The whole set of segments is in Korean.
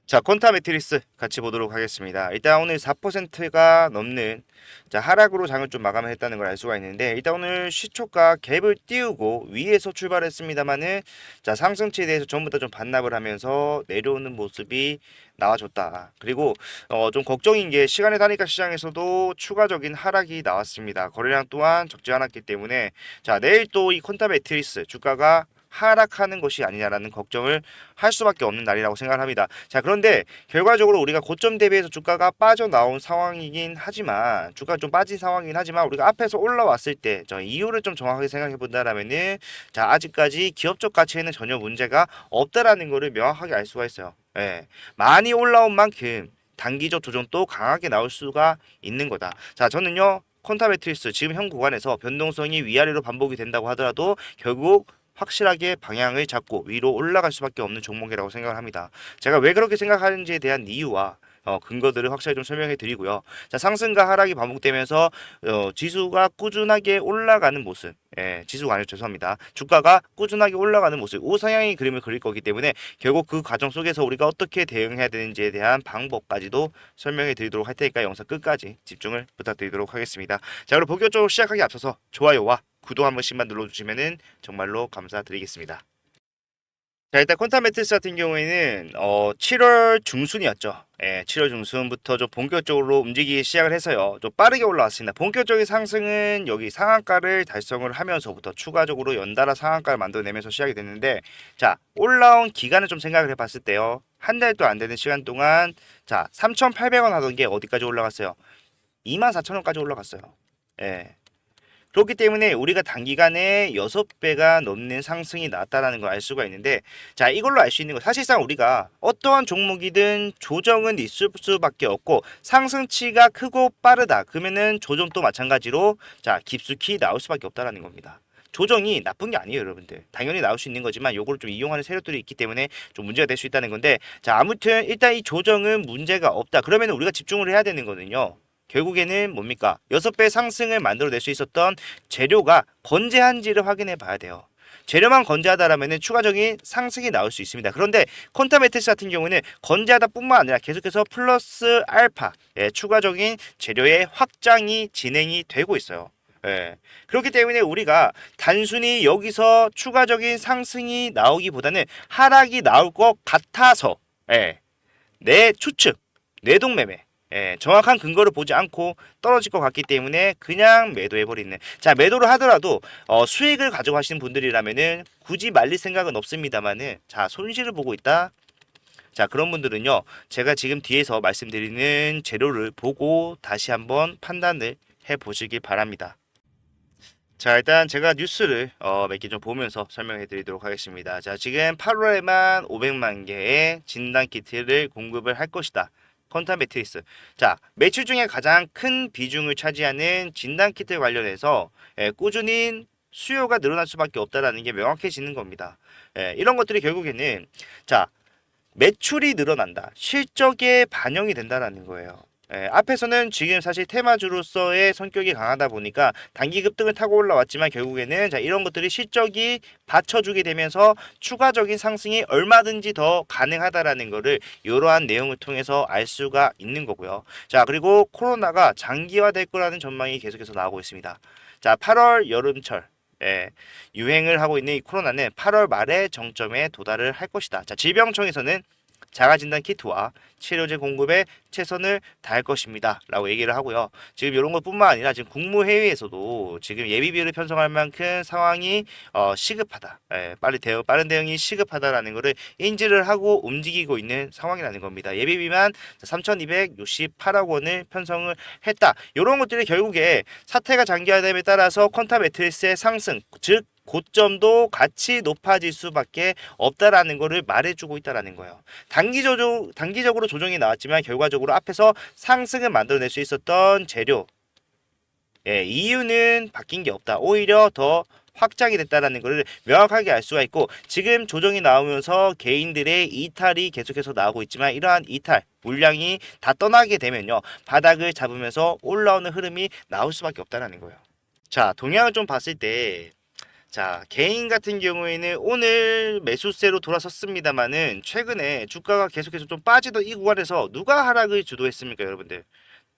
자, 퀀타 매트리스 같이 보도록 하겠습니다. 일단 오늘 4%가 넘는 하락으로 장을 좀 마감했다는 걸 알 수가 있는데, 일단 오늘 시초가 갭을 띄우고 위에서 출발했습니다만은 상승치에 대해서 전부 다 좀 반납을 하면서 내려오는 모습이 나와줬다. 그리고 좀 걱정인 게 시간의 단위가 시장에서도 추가적인 하락이 나왔습니다. 거래량 또한 적지 않았기 때문에 내일 또 이 퀀타 매트리스 주가가 하락하는 것이 아니냐라는 걱정을 할 수밖에 없는 날이라고 생각을 합니다. 자, 그런데 결과적으로 우리가 고점 대비해서 주가가 빠져나온 상황이긴 하지만, 주가가 좀 빠진 상황이긴 하지만, 우리가 앞에서 올라왔을 때 저 이유를 좀 정확하게 생각해 본다라면은 아직까지 기업적 가치에는 전혀 문제가 없다라는 것을 명확하게 알 수가 있어요. 예. 많이 올라온 만큼 단기적 조정도 강하게 나올 수가 있는 거다. 자, 저는요, 콘타 매트리스 지금 현 구간에서 변동성이 위아래로 반복이 된다고 하더라도 결국 확실하게 방향을 잡고 위로 올라갈 수밖에 없는 종목이라고 생각을 합니다. 제가 왜 그렇게 생각하는지에 대한 이유와 근거들을 확실히 좀 설명해 드리고요. 상승과 하락이 반복되면서 지수가 꾸준하게 올라가는 모습, 지수가 아니죠, 죄송합니다. 주가가 꾸준하게 올라가는 모습, 우상향의 그림을 그릴 거기 때문에 결국 그 과정 속에서 우리가 어떻게 대응해야 되는지에 대한 방법까지도 설명해 드리도록 할 테니까 영상 끝까지 집중을 부탁드리도록 하겠습니다. 자, 그럼 본격적으로 시작하기 앞서서 좋아요와 구독 한 번씩만 눌러주시면 정말로 감사드리겠습니다. 자, 일단 콘타 매트리스 같은 경우에는 7월 중순이었죠. 7월 중순부터 좀 본격적으로 움직이기 시작을 해서요. 좀 빠르게 올라왔습니다. 본격적인 상승은 여기 상한가를 달성을 하면서부터 추가적으로 연달아 상한가를 만들어내면서 시작이 됐는데, 자, 올라온 기간을 좀 생각을 해봤을 때요. 한 달도 안 되는 시간 동안 3,800원 하던 게 어디까지 올라갔어요? 24,000원까지 올라갔어요. 예. 그렇기 때문에 우리가 단기간에 6배가 넘는 상승이 나왔다는 걸 알 수가 있는데, 자, 이걸로 알 수 있는 거, 사실상 우리가 어떠한 종목이든 조정은 있을 수밖에 없고 상승치가 크고 빠르다 그러면은 조정도 마찬가지로 깊숙이 나올 수밖에 없다라는 겁니다. 조정이 나쁜 게 아니에요, 여러분들. 당연히 나올 수 있는 거지만 요거를 좀 이용하는 세력들이 있기 때문에 좀 문제가 될 수 있다는 건데, 자, 아무튼 일단 이 조정은 문제가 없다. 그러면 우리가 집중을 해야 되는 거는요, 결국에는 뭡니까? 6배 상승을 만들어낼 수 있었던 재료가 건재한지를 확인해 봐야 돼요. 재료만 건재하다라면 추가적인 상승이 나올 수 있습니다. 그런데 콘타 매트리스 같은 경우는 건재하다 뿐만 아니라 계속해서 플러스 알파, 추가적인 재료의 확장이 진행이 되고 있어요. 그렇기 때문에 우리가 단순히 여기서 추가적인 상승이 나오기보다는 하락이 나올 것 같아서, 내 추측, 뇌동매매, 정확한 근거를 보지 않고 떨어질 것 같기 때문에 그냥 매도해버리는. 자, 매도를 하더라도 수익을 가져가시는 분들이라면은 굳이 말릴 생각은 없습니다만은, 손실을 보고 있다. 자, 그런 분들은요, 제가 지금 뒤에서 말씀드리는 재료를 보고 다시 한번 판단을 해보시기 바랍니다. 자, 일단 제가 뉴스를 몇 개 좀 보면서 설명해 드리도록 하겠습니다. 자, 지금 8월에만 500만 개의 진단 키트를 공급을 할 것이다. 퀀텀 매트리스. 자, 매출 중에 가장 큰 비중을 차지하는 진단 키트 관련해서 꾸준히 수요가 늘어날 수밖에 없다라는 게 명확해지는 겁니다. 이런 것들이 결국에는 자, 매출이 늘어난다. 실적에 반영이 된다라는 거예요. 앞에서는 지금 사실 테마주로서의 성격이 강하다 보니까 단기 급등을 타고 올라왔지만 결국에는 이런 것들이 실적이 받쳐주게 되면서 추가적인 상승이 얼마든지 더 가능하다라는 거를 이러한 내용을 통해서 알 수가 있는 거고요. 자, 그리고 코로나가 장기화될 거라는 전망이 계속해서 나오고 있습니다. 자, 8월 여름철 유행을 하고 있는 이 코로나는 8월 말에 정점에 도달을 할 것이다. 자, 질병청에서는 자가진단 키트와 치료제 공급에 최선을 다할 것입니다. 라고 얘기를 하고요. 지금 이런 것뿐만 아니라 지금 국무회의에서도 지금 예비비를 편성할 만큼 상황이 시급하다. 빠른 대응이 시급하다라는 것을 인지를 하고 움직이고 있는 상황이라는 겁니다. 예비비만 3,268억 원을 편성을 했다. 이런 것들이 결국에 사태가 장기화됨에 따라서 퀀타 매트리스의 상승, 즉 고점도 같이 높아질 수밖에 없다라는 것을 말해주고 있다라는 거예요. 단기적으로 조정이 나왔지만 결과적으로 앞에서 상승을 만들어낼 수 있었던 재료, 이유는 바뀐 게 없다. 오히려 더 확장이 됐다라는 것을 명확하게 알 수가 있고, 지금 조정이 나오면서 개인들의 이탈이 계속해서 나오고 있지만 이러한 이탈 물량이 다 떠나게 되면요, 바닥을 잡으면서 올라오는 흐름이 나올 수밖에 없다라는 거예요. 자, 동향을 좀 봤을 때 자, 개인 같은 경우에는 오늘 매수세로 돌아섰습니다만은 최근에 주가가 계속해서 좀 빠지던 이 구간에서 누가 하락을 주도했습니까, 여러분들?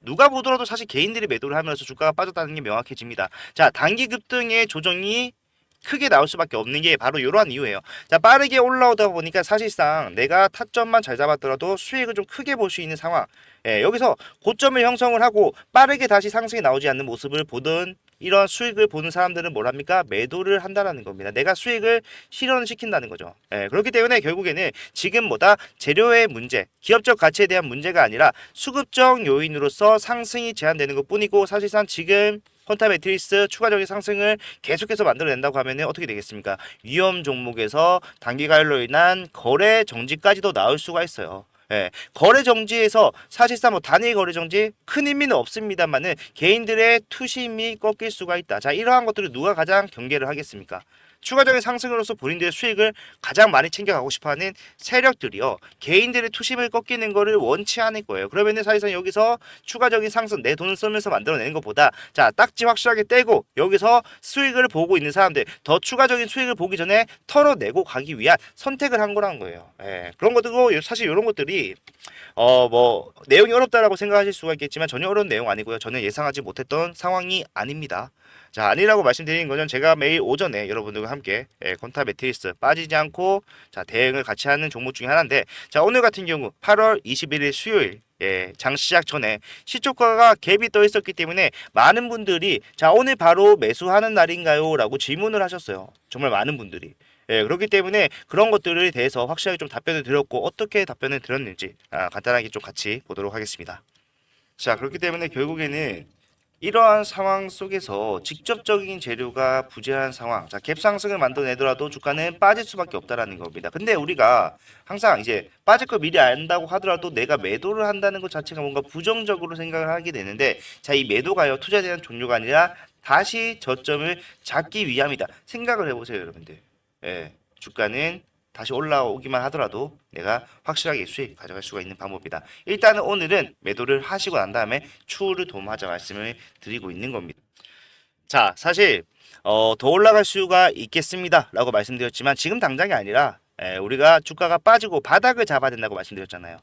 누가 보더라도 사실 개인들이 매도를 하면서 주가가 빠졌다는 게 명확해집니다. 자, 단기 급등의 조정이 크게 나올 수밖에 없는 게 바로 이러한 이유예요. 자, 빠르게 올라오다 보니까 사실상 내가 타점만 잘 잡았더라도 수익을 좀 크게 볼 수 있는 상황. 예, 여기서 고점을 형성을 하고 빠르게 다시 상승이 나오지 않는 모습을 보던 이런 수익을 보는 사람들은 뭘 합니까? 매도를 한다라는 겁니다. 내가 수익을 실현시킨다는 거죠. 예, 그렇기 때문에 결국에는 지금 뭐다? 재료의 문제, 기업적 가치에 대한 문제가 아니라 수급적 요인으로서 상승이 제한되는 것 뿐이고 사실상 지금 퀀타 매트리스 추가적인 상승을 계속해서 만들어낸다고 하면 어떻게 되겠습니까? 위험 종목에서 단기 가열로 인한 거래 정지까지도 나올 수가 있어요. 예, 거래 정지에서 사실상 뭐 단일 거래 정지 큰 의미는 없습니다만은 개인들의 투심이 꺾일 수가 있다. 자, 이러한 것들을 누가 가장 경계를 하겠습니까? 추가적인 상승으로서 본인들의 수익을 가장 많이 챙겨가고 싶어하는 세력들이요. 개인들의 투심을 꺾이는 거를 원치 않을 거예요. 그러면은 사실상 여기서 추가적인 상승 내 돈을 쓰면서 만들어내는 것보다 자 딱지 확실하게 떼고 여기서 수익을 보고 있는 사람들 더 추가적인 수익을 보기 전에 털어내고 가기 위한 선택을 한 거란 거예요. 예, 그런 것들도 사실 이런 것들이 뭐 내용이 어렵다라고 생각하실 수가 있겠지만 전혀 어려운 내용 아니고요. 저는 예상하지 못했던 상황이 아닙니다. 자, 아니라고 말씀드리는 거는 제가 매일 오전에 여러분들과 함께 콘타 매트리스 빠지지 않고 자 대응을 같이 하는 종목 중에 하나인데 자 오늘 같은 경우 8월 21일 수요일 장 시작 전에 시초가가 갭이 떠 있었기 때문에 많은 분들이 자 오늘 바로 매수하는 날인가요? 라고 질문을 하셨어요. 정말 많은 분들이. 예, 그렇기 때문에 그런 것들에 대해서 확실하게 좀 답변을 드렸고 어떻게 답변을 드렸는지 간단하게 좀 같이 보도록 하겠습니다. 자, 그렇기 때문에 결국에는 이러한 상황 속에서 직접적인 재료가 부재한 상황, 자, 갭 상승을 만들어내더라도 주가는 빠질 수밖에 없다라는 겁니다. 근데 우리가 항상 이제 빠질 걸 미리 안다고 하더라도 내가 매도를 한다는 것 자체가 뭔가 부정적으로 생각을 하게 되는데, 자, 이 매도가요, 투자에 대한 종류가 아니라 다시 저점을 잡기 위함이다. 생각을 해보세요, 여러분들. 예, 주가는 다시 올라오기만 하더라도 내가 확실하게 수익 가져갈 수가 있는 방법이다. 일단은 오늘은 매도를 하시고 난 다음에 추후를 도모하자 말씀을 드리고 있는 겁니다. 자, 사실 더 올라갈 수가 있겠습니다 라고 말씀드렸지만 지금 당장이 아니라 우리가 주가가 빠지고 바닥을 잡아야 된다고 말씀드렸잖아요.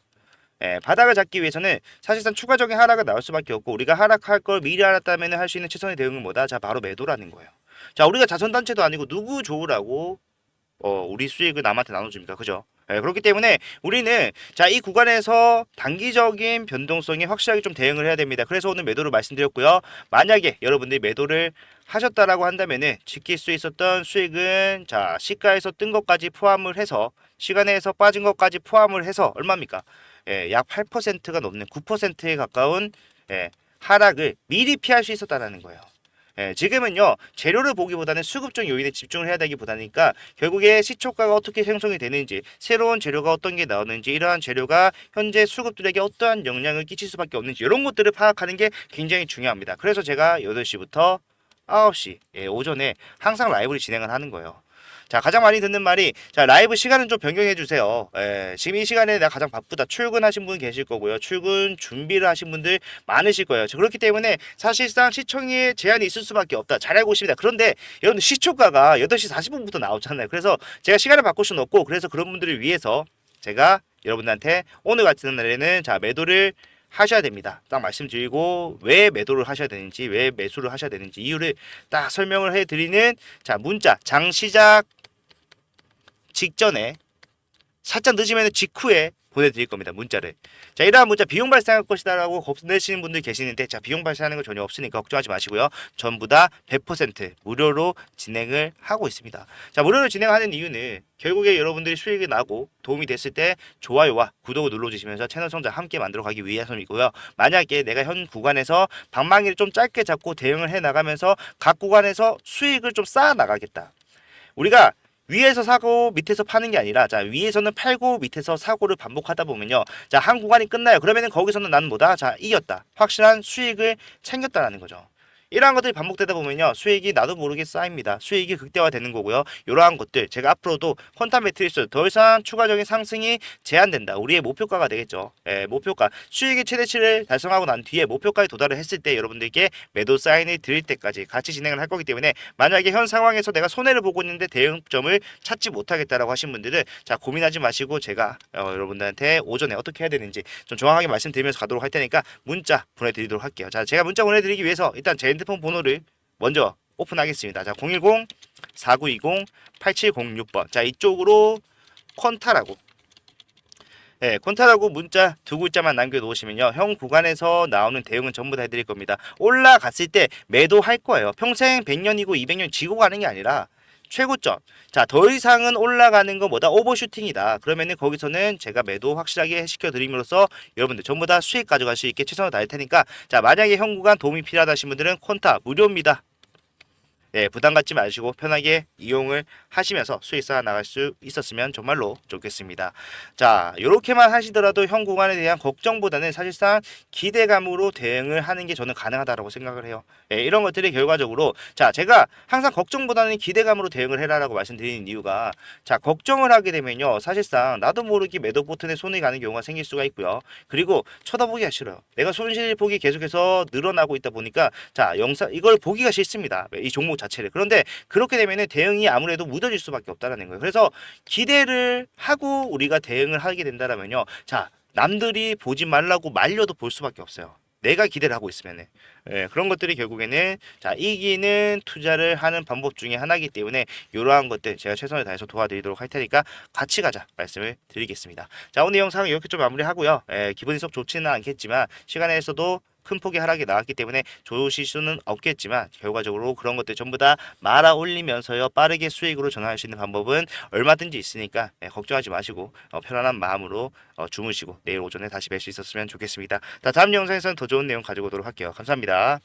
바닥을 잡기 위해서는 사실상 추가적인 하락이 나올 수밖에 없고 우리가 하락할 걸 미리 알았다면 할 수 있는 최선의 대응은 뭐다? 자, 바로 매도라는 거예요. 자, 우리가 자선단체도 아니고 누구 좋으라고 우리 수익을 남한테 나눠줍니까? 그죠? 그렇기 때문에 우리는 자, 이 구간에서 단기적인 변동성에 확실하게 좀 대응을 해야 됩니다. 그래서 오늘 매도를 말씀드렸고요. 만약에 여러분들이 매도를 하셨다라고 한다면은 지킬 수 있었던 수익은 자, 시가에서 뜬 것까지 포함을 해서 시간에서 빠진 것까지 포함을 해서 얼마입니까? 약 8%가 넘는 9%에 가까운 하락을 미리 피할 수 있었다라는 거예요. 지금은요 재료를 보기보다는 수급적 요인에 집중을 해야 되기보다니까 결국에 시초가가 어떻게 형성이 되는지 새로운 재료가 어떤 게 나오는지 이러한 재료가 현재 수급들에게 어떠한 영향을 끼칠 수밖에 없는지 이런 것들을 파악하는 게 굉장히 중요합니다. 그래서 제가 8시부터 9시 오전에 항상 라이브를 진행을 하는 거예요. 자, 가장 많이 듣는 말이 자, 라이브 시간은 좀 변경해 주세요. 지금 이 시간에 내가 가장 바쁘다. 출근하신 분 계실 거고요. 출근 준비를 하신 분들 많으실 거예요. 그렇기 때문에 사실상 시청에 제한이 있을 수밖에 없다. 잘 알고 있습니다. 그런데 여러분 시초가가 8시 40분부터 나오잖아요. 그래서 제가 시간을 바꿀 수는 없고 그래서 그런 분들을 위해서 제가 여러분들한테 오늘 같은 날에는 자, 매도를 하셔야 됩니다. 딱 말씀드리고 왜 매도를 하셔야 되는지 왜 매수를 하셔야 되는지 이유를 딱 설명을 해드리는 자 문자 장 시작 직전에 살짝 늦으면 직후에 보내드릴 겁니다. 문자를. 자, 이러한 문자 비용 발생할 것이다 라고 겁내시는 분들 계시는데 자, 비용 발생하는 거 전혀 없으니까 걱정하지 마시고요. 전부 다 100% 무료로 진행을 하고 있습니다. 자, 무료로 진행하는 이유는 결국에 여러분들이 수익이 나고 도움이 됐을 때 좋아요와 구독을 눌러주시면서 채널 성장 함께 만들어가기 위해서이고요. 만약에 내가 현 구간에서 방망이를 좀 짧게 잡고 대응을 해나가면서 각 구간에서 수익을 좀 쌓아 나가겠다. 우리가 위에서 사고 밑에서 파는 게 아니라 자, 위에서는 팔고 밑에서 사고를 반복하다 보면요. 자, 한 구간이 끝나요. 그러면은 거기서는 나는 뭐다? 자, 이겼다. 확실한 수익을 챙겼다라는 거죠. 이러한 것들이 반복되다 보면요 수익이 나도 모르게 쌓입니다. 수익이 극대화되는 거고요. 이러한 것들 제가 앞으로도 퀀텀 매트리스 더 이상 추가적인 상승이 제한된다. 우리의 목표가가 되겠죠. 목표가 수익의 최대치를 달성하고 난 뒤에 목표가에 도달을 했을 때 여러분들께 매도 사인을 드릴 때까지 같이 진행을 할 거기 때문에 만약에 현 상황에서 내가 손해를 보고 있는데 대응점을 찾지 못하겠다라고 하신 분들은 자 고민하지 마시고 제가 여러분들한테 오전에 어떻게 해야 되는지 좀 정확하게 말씀드리면서 가도록 할 테니까 문자 보내드리도록 할게요. 자 제가 문자 보내드리기 위해서 일단 제 핸드폰 번호를 먼저 오픈하겠습니다. 자 010-4920-8706번 자 이쪽으로 콘타라고 콘타라고 문자 두 글자만 남겨놓으시면요 형 구간에서 나오는 대응은 전부 다 해드릴 겁니다. 올라갔을 때 매도할 거예요. 평생 100년이고 200년 지고 가는 게 아니라 최고점. 자, 더 이상은 올라가는 것보다 오버슈팅이다. 그러면은 거기서는 제가 매도 확실하게 시켜 드림으로써 여러분들 전부 다 수익 가져갈 수 있게 최선을 다할 테니까 자, 만약에 형 구간 도움이 필요하다 하신 분들은 콘타 무료입니다. 부담 갖지 마시고 편하게 이용을 하시면서 수익 쌓아 나갈 수 있었으면 정말로 좋겠습니다. 자, 이렇게만 하시더라도 형 구간에 대한 걱정보다는 사실상 기대감으로 대응을 하는 게 저는 가능하다고 생각을 해요. 이런 것들이 결과적으로 자, 제가 항상 걱정보다는 기대감으로 대응을 해라라고 말씀드리는 이유가 자, 걱정을 하게 되면요. 사실상 나도 모르게 매도 버튼에 손이 가는 경우가 생길 수가 있고요. 그리고 쳐다보기가 싫어요. 내가 손실폭이 계속해서 늘어나고 있다 보니까 자, 영상 이걸 보기가 싫습니다. 이 종목 자체를. 그런데 그렇게 되면은 대응이 아무래도 무뎌질 수밖에 없다라는 거예요. 그래서 기대를 하고 우리가 대응을 하게 된다라면요. 자, 남들이 보지 말라고 말려도 볼 수밖에 없어요. 내가 기대를 하고 있으면은 그런 것들이 결국에는 자 이기는 투자를 하는 방법 중에 하나이기 때문에 이러한 것들 제가 최선을 다해서 도와드리도록 할 테니까 같이 가자 말씀을 드리겠습니다. 자 오늘 영상은 이렇게 좀 마무리하고요. 기분이 썩 좋지는 않겠지만 시간에서도 큰 폭의 하락이 나왔기 때문에 좋으실 수는 없겠지만 결과적으로 그런 것들 전부 다 말아 올리면서요 빠르게 수익으로 전환할 수 있는 방법은 얼마든지 있으니까 걱정하지 마시고 편안한 마음으로 주무시고 내일 오전에 다시 뵐 수 있었으면 좋겠습니다. 자 다음 영상에서는 더 좋은 내용 가지고 오도록 할게요. 감사합니다.